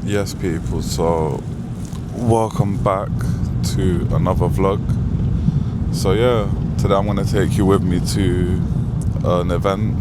Yes, people, so welcome back to another vlog. So yeah, today I'm going to take you with me to an event,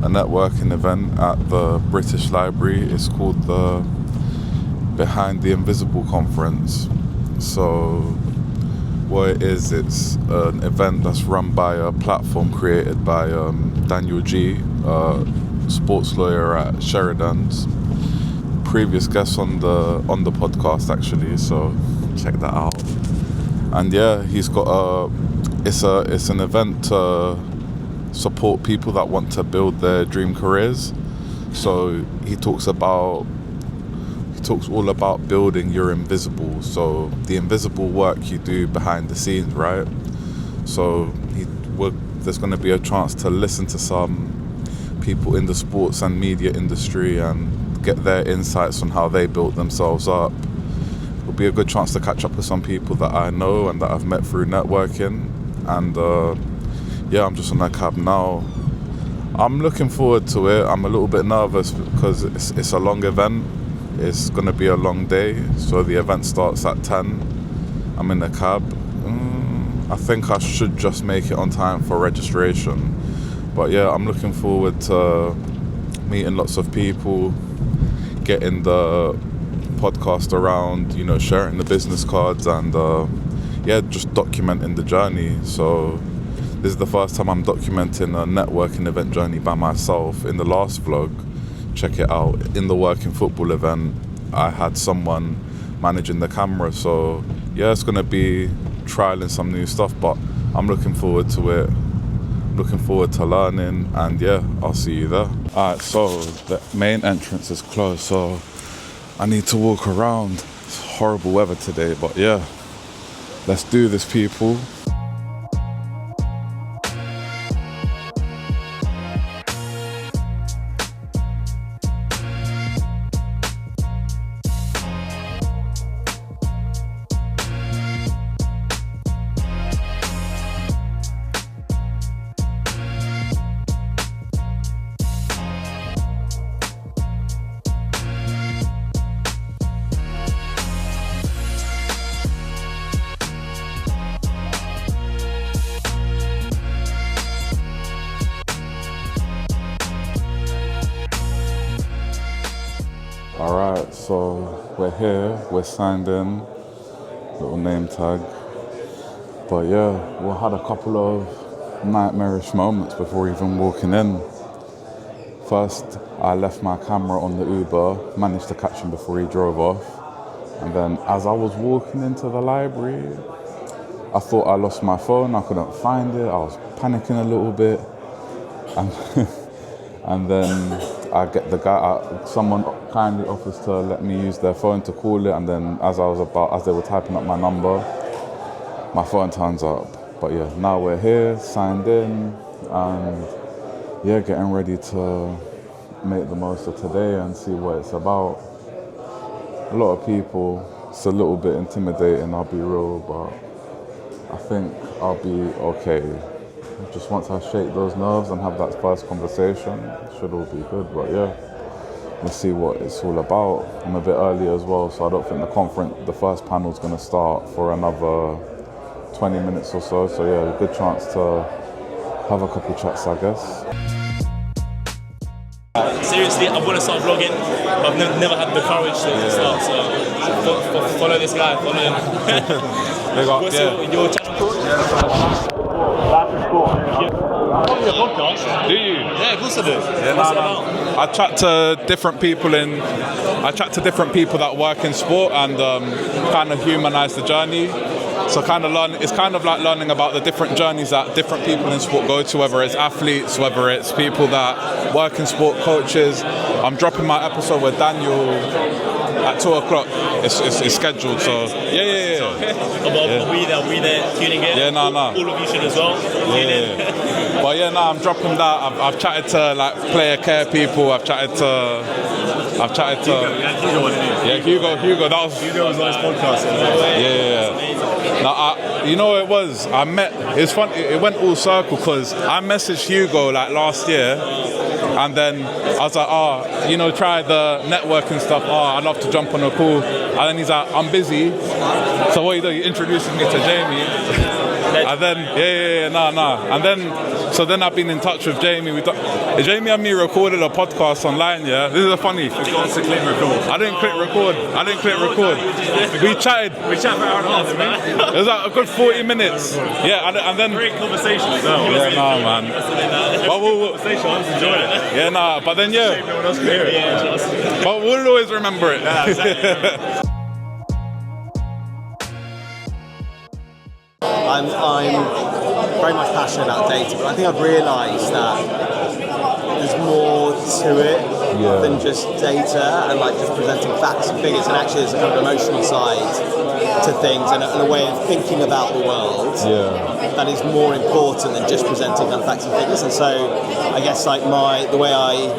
a networking event at the British Library. It's called the Behind the Invisible Conference. So what it is, it's an event that's run by a platform created by Geey, a sports lawyer at Sheridan's. Previous guest on the podcast actually, so check that out. And yeah, he's got it's an event to support people that want to build their dream careers. So he talks all about building your invisible, so the invisible work you do behind the scenes, right? So there's going to be a chance to listen to some people in the sports and media industry and get their insights on how they built themselves up. It'll be a good chance to catch up with some people that I know and that I've met through networking. And yeah, I'm just on that cab now. I'm looking forward to it. I'm a little bit nervous because it's a long event. It's going to be a long day. So the event starts at 10. I'm in the cab. I think I should just make it on time for registration. But yeah, I'm looking forward to meeting lots of people, getting the podcast around, sharing the business cards and yeah, just documenting the journey. So this is the first time I'm documenting a networking event journey by myself. In the last vlog, check it out, in the working football event, I had someone managing the camera. So yeah, it's going to be trialing some new stuff, but I'm looking forward to it. Looking forward to learning, and yeah, I'll see you there. Alright, so the main entrance is closed, so I need to walk around. It's horrible weather today, but yeah, let's do this, people. Alright, so we're here, we're signed in, little name tag. But yeah, we had a couple of nightmarish moments before even walking in. First, I left my camera on the Uber, managed to catch him before he drove off. And then as I was walking into the library, I thought I lost my phone, I couldn't find it, I was panicking a little bit. And then I get the guy, someone kindly offers to let me use their phone to call it, and then as they were typing up my number, my phone turns up. But yeah, now we're here, signed in, and yeah, getting ready to make the most of today and see what it's about. A lot of people, it's a little bit intimidating, I'll be real, but I think I'll be okay. Just once I shake those nerves and have that first conversation, it should all be good. But yeah, let's see what it's all about. I'm a bit early as well, so I don't think the first panel's going to start for another 20 minutes or so. So yeah, a good chance to have a couple chats, I guess. Seriously, I want to start vlogging, but I've never had the courage to start. So follow this guy, follow him. What's your channel called? Follow your podcast. Do you? Yeah, of course I do. Yeah, What's it about? I chat to different people that work in sport and kind of humanize the journey. So it's kind of like learning about the different journeys that different people in sport go to, whether it's athletes, whether it's people that work in sport, coaches. I'm dropping my episode with Daniel at 2:00. It's scheduled, so yeah. Are we there tuning in? Yeah, no. All of you should as well. Yeah. But yeah, I'm dropping that. I've chatted to like player care people. I've chatted to I've chatted to Hugo. That was Hugo was on his podcast. Yeah. Now, you know what it was? It's fun. It went all circle because I messaged Hugo like last year, and then I was like, try the networking stuff. I'd love to jump on a call. And then he's like, I'm busy. So what you do? He introduces me to Jamie. And then, and then I've been in touch with Jamie. Jamie and me recorded a podcast online, yeah? This is funny. I didn't click record. We chatted. We chatted for an hour and a half, man. It was like a good 40 minutes. Yeah, and then... Great conversation. Man. Conversation, I was enjoying it. Yeah, but then, yeah. No one else can hear it. But we'll always remember it. Yeah, exactly. I'm very much passionate about data, but I think I've realised that there's more to it than just data and like just presenting facts and figures, and actually there's a kind of emotional side to things and a way of thinking about the world that is more important than just presenting kind of facts and figures. And so I guess like the way I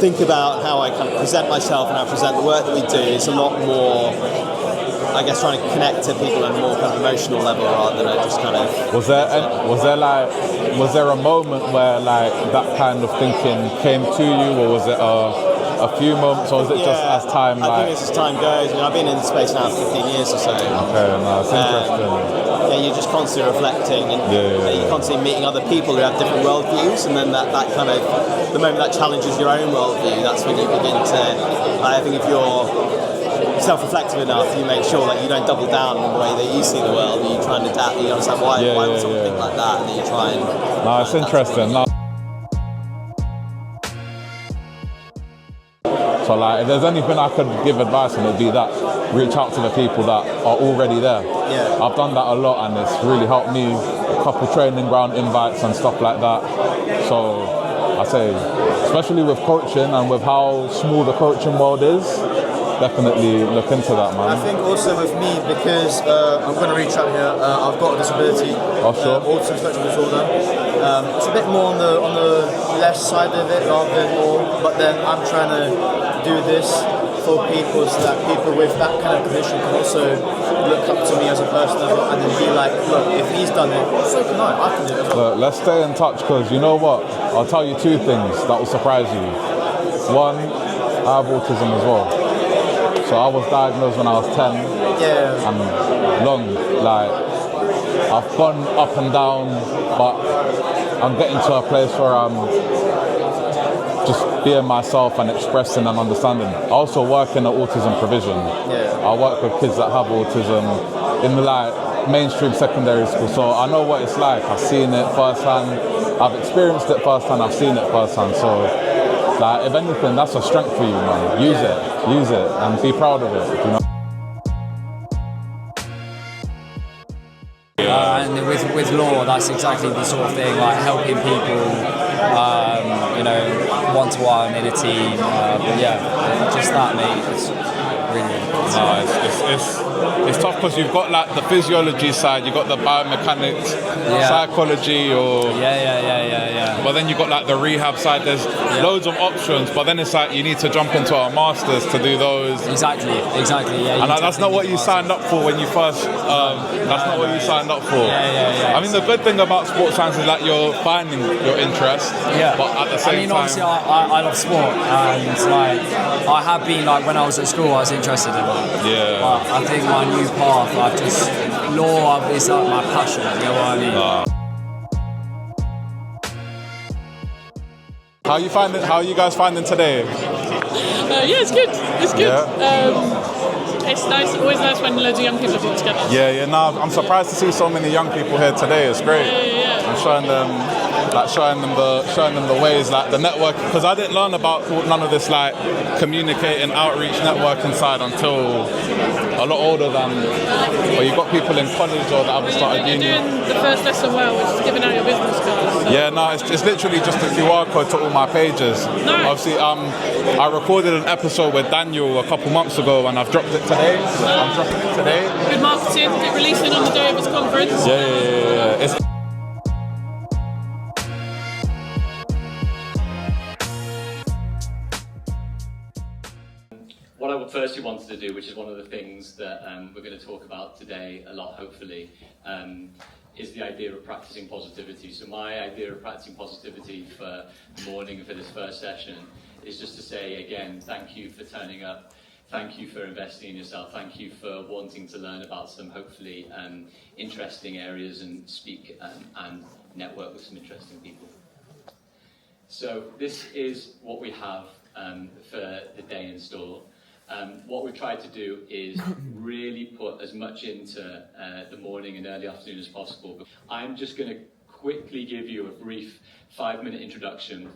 think about how I kind of present myself and how I present the work that we do is a lot more, I guess, trying to connect to people on a more kind of emotional level rather than just kind of... Was there a moment where like that kind of thinking came to you, or was it a few moments, or was it just as time I think it's as time goes. I mean, I've been in the space now for 15 years or so. Okay, no, it's interesting. Yeah, you're just constantly reflecting and you're constantly meeting other people who have different worldviews, and then that kind of, the moment that challenges your own worldview, that's when you begin to, I think if you're self-reflective enough, you make sure that you don't double down on the way that you see the world, you try and adapt, you understand why would someone think like that, and then you try and... No, it's interesting. So like, if there's anything I could give advice on, it'd be that reach out to the people that are already there. Yeah. I've done that a lot, and it's really helped me. A couple training ground invites and stuff like that. So I say, especially with coaching and with how small the coaching world is, definitely look into that, man. I think also with me, because I'm going to reach out here, I've got a disability, autism spectrum disorder. It's a bit more on the left side of it rather than more, but then I'm trying to do this for people so that people with that kind of condition can also look up to me as a person and then be like, look, if he's done it, so can I can do it as well. Look, let's stay in touch, because you know what? I'll tell you two things that will surprise you. One, I have autism as well. So I was diagnosed when I was 10, and long, like, I've gone up and down, but I'm getting to a place where I'm just being myself and expressing and understanding. I also work in an autism provision. I work with kids that have autism in like mainstream secondary school, so I know what it's like. I've seen it firsthand, I've experienced it firsthand, I've seen it firsthand, so like, if anything, that's a strength for you, man. Use it, and be proud of it, you know? And with law, that's exactly the sort of thing, like helping people, one-to-one in a team, just that, mate, it's really It's tough because you've got like the physiology side, you've got the biomechanics, psychology, or but then you've got like the rehab side. There's loads of options, but then it's like you need to jump into our masters to do those. Exactly. Yeah, and that's not what you signed up for when you first. That's not what you signed up for. I mean, the good thing about sports science is that you're finding your interest. But at the same time, obviously, I love sport, and like I have been, like when I was at school, I was interested in it. But I think my new path, law is like my passion. You know what I mean? How are you guys finding today? It's good. It's good. It's nice. Always nice when loads of young people get together. No, I'm surprised to see so many young people here today. It's great. I'm showing them the ways, like the network, because I didn't learn about none of this like communicating, outreach, networking side until a lot older than, or you got people in college or that haven't started uni. You're doing the first lesson well, which is giving out your business cards. So. It's literally just a QR code to all my pages. Nice. Obviously, I recorded an episode with Daniel a couple months ago, and I've dropped it today. I'm dropping it today. Good marketing, releasing on the day of his conference. It's what I firstly wanted to do, which is one of the things that we're going to talk about today a lot, hopefully, is the idea of practicing positivity. So my idea of practicing positivity for the morning and for this first session is just to say, again, thank you for turning up. Thank you for investing in yourself. Thank you for wanting to learn about some hopefully interesting areas and speak and network with some interesting people. So this is what we have for the day in store. What we've tried to do is really put as much into the morning and early afternoon as possible. I'm just going to quickly give you a brief 5-minute introduction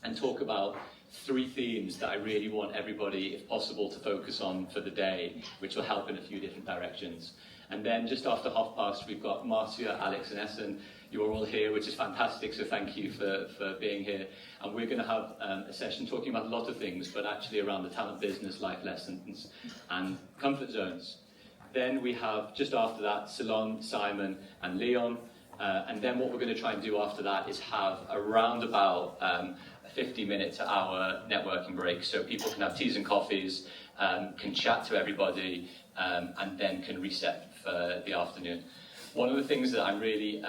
and talk about 3 themes that I really want everybody, if possible, to focus on for the day, which will help in a few different directions. And then just after past, we've got Marcia, Alex and Essen. You're all here, which is fantastic, so thank you for being here. And we're going to have a session talking about a lot of things, but actually around the talent business, life lessons and comfort zones. Then we have, just after that, Salon, Simon and Leon. And then what we're going to try and do after that is have around about a 50-minute to hour networking break, so people can have teas and coffees, can chat to everybody, and then can reset for the afternoon. One of the things that I'm really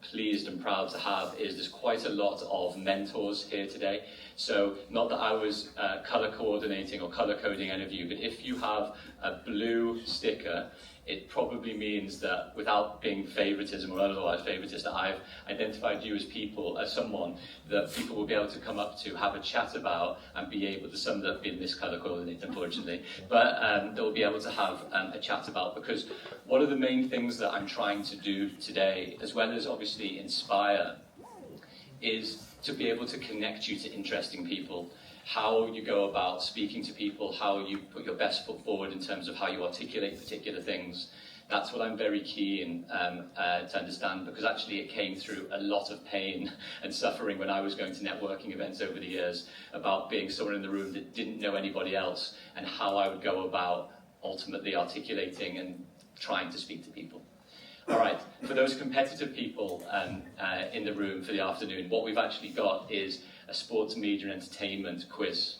pleased and proud to have is there's quite a lot of mentors here today. So not that I was color coordinating or color coding any of you, but if you have a blue sticker, it probably means that, without being favoritism or otherwise favoritist, that I've identified you as someone that people will be able to come up to, have a chat about, and be able to, some that have been miscolor coordinated, unfortunately, but they'll be able to have a chat about, because one of the main things that I'm trying to do today, as well as obviously inspire, is to be able to connect you to interesting people. How you go about speaking to people, how you put your best foot forward in terms of how you articulate particular things. That's what I'm very keen to understand, because actually it came through a lot of pain and suffering when I was going to networking events over the years, about being someone in the room that didn't know anybody else, and how I would go about ultimately articulating and trying to speak to people. All right, for those competitive people in the room for the afternoon, what we've actually got is a sports media and entertainment quiz.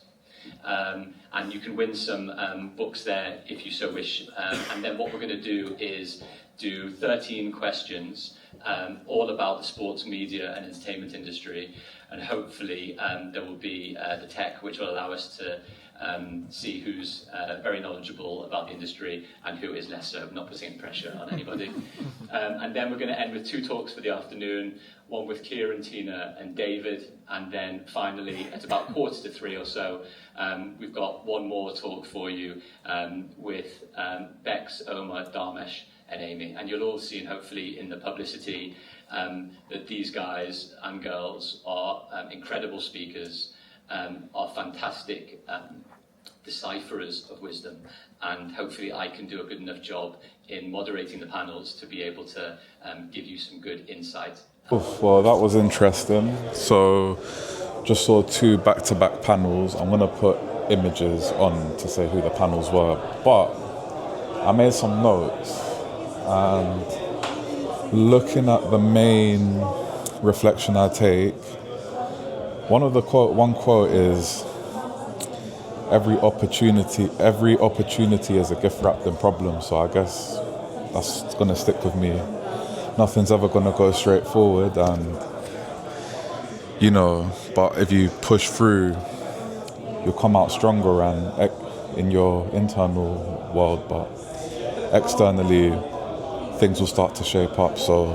And you can win some books there if you so wish. And then what we're going to do is do 13 questions, all about the sports media and entertainment industry. And hopefully there will be the tech, which will allow us to see who's very knowledgeable about the industry and who is less so, not putting any pressure on anybody. And then we're going to end with 2 talks for the afternoon, one with Kieran, Tina and David, and then finally at about 2:45 or so, we've got one more talk for you with Bex, Omar, Dharmesh and Amy. And you'll all see, and hopefully in the publicity, that these guys and girls are incredible speakers, are fantastic decipherers of wisdom, and hopefully I can do a good enough job in moderating the panels to be able to give you some good insight. Well, that was interesting. So just saw 2 back-to-back panels. I'm going to put images on to say who the panels were, but I made some notes, and looking at the main reflection I take, one quote is, every opportunity is a gift wrapped in problems. So I guess that's going to stick with me. Nothing's ever going to go straight forward, and but if you push through, you'll come out stronger and in your internal world, but externally things will start to shape up. So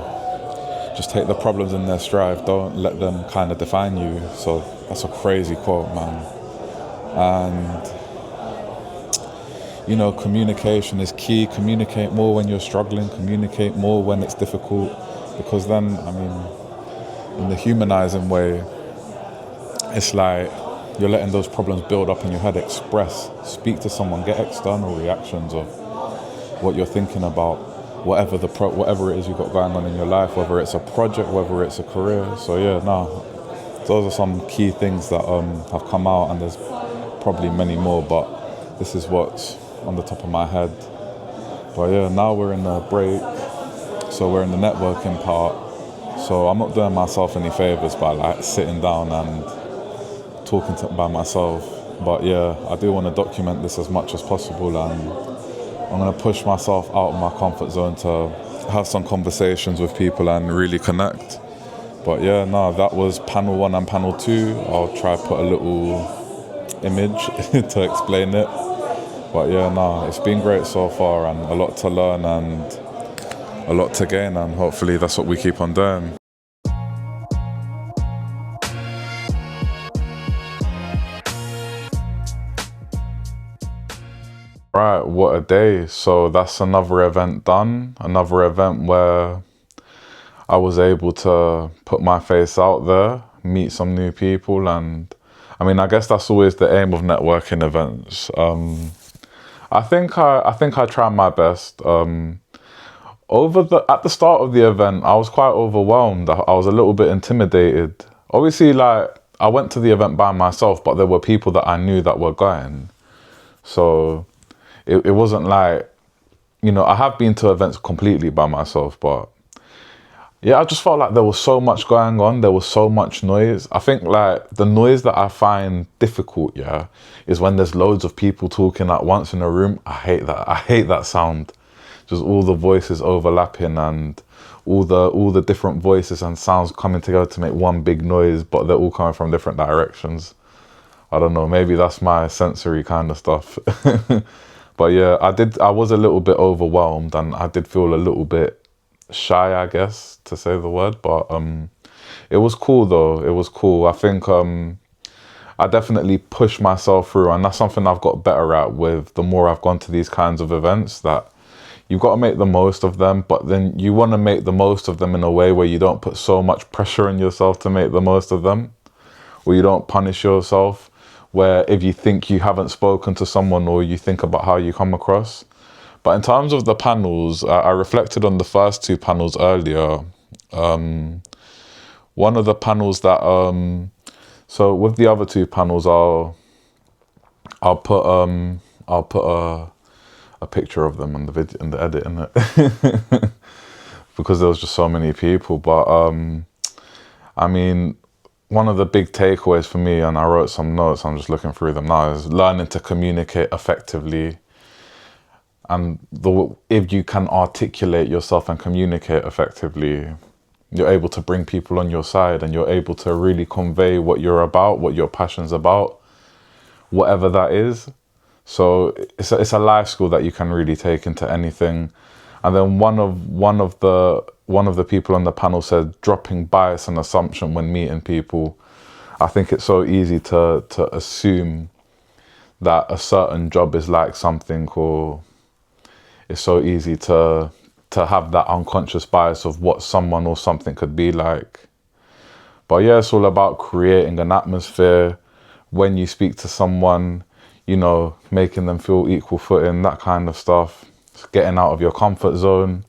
just take the problems in their stride, don't let them kind of define you. So that's a crazy quote, man. And communication is key. Communicate more when you're struggling, communicate more when it's difficult, because then, in the humanizing way, it's like you're letting those problems build up in your head. Speak to someone, get external reactions of what you're thinking about, whatever it is you've got going on in your life, whether it's a project, whether it's a career. So those are some key things that have come out, and there's probably many more, but this is what's on the top of my head. But now we're in the break, so we're in the networking part. So I'm not doing myself any favors by sitting down and talking by myself. But yeah, I do want to document this as much as possible, and I'm going to push myself out of my comfort zone to have some conversations with people and really connect. But yeah, no, that was panel 1 and panel 2. I'll try put a little image to explain it. But yeah, no, it's been great so far, and a lot to learn and a lot to gain, and hopefully that's what we keep on doing. Right, what a day. So that's another event done, another event where I was able to put my face out there, meet some new people, and I mean, I guess that's always the aim of networking events. I think I tried my best. At the start of the event, I was quite overwhelmed. I was a little bit intimidated. Obviously, like, I went to the event by myself, but there were people that I knew that were going. So it wasn't like, you know, I have been to events completely by myself, but yeah, I just felt like there was so much going on. There was so much noise. I think like the noise that I find difficult, yeah, is when there's loads of people talking at once in a room. I hate that. I hate that sound. Just all the voices overlapping and all the different voices and sounds coming together to make one big noise, but they're all coming from different directions. I don't know, maybe that's my sensory kind of stuff. But yeah, I was a little bit overwhelmed, and I did feel a little bit shy, I guess, to say the word, but it was cool though. It was cool. I think I definitely pushed myself through, and that's something I've got better at with the more I've gone to these kinds of events, that you've got to make the most of them, but then you want to make the most of them in a way where you don't put so much pressure on yourself to make the most of them, where you don't punish yourself, where if you think you haven't spoken to someone or you think about how you come across. But in terms of the panels, I reflected on the first 2 panels earlier. One of the panels that, so with the other 2 panels, I'll put a picture of them on the video, in the edit, in it, because there was just so many people. But I mean, one of the big takeaways for me, and I wrote some notes, I'm just looking through them now, is learning to communicate effectively. And if you can articulate yourself and communicate effectively, you're able to bring people on your side, and you're able to really convey what you're about, what your passion's about, whatever that is. So it's a life skill that you can really take into anything. And then one of the people on the panel said, dropping bias and assumption when meeting people. I think it's so easy to assume that a certain job is like something, or it's so easy to have that unconscious bias of what someone or something could be like. But yeah, it's all about creating an atmosphere when you speak to someone, you know, making them feel equal footing, that kind of stuff. Getting out of your comfort zone.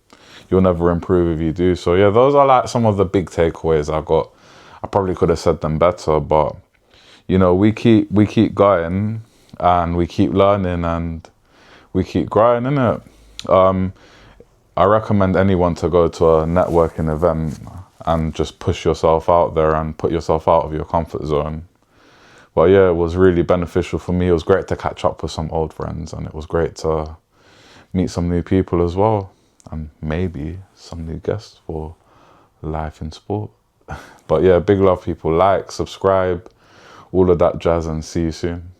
You'll never improve if you do. So yeah, those are like some of the big takeaways I got. I probably could have said them better, but you know, we keep going, and we keep learning, and we keep growing, innit? I recommend anyone to go to a networking event and just push yourself out there and put yourself out of your comfort zone. But yeah, it was really beneficial for me. It was great to catch up with some old friends, and it was great to meet some new people as well, and maybe some new guests for Life in Sport. But yeah, big love, people. Like, subscribe, all of that jazz, and see you soon.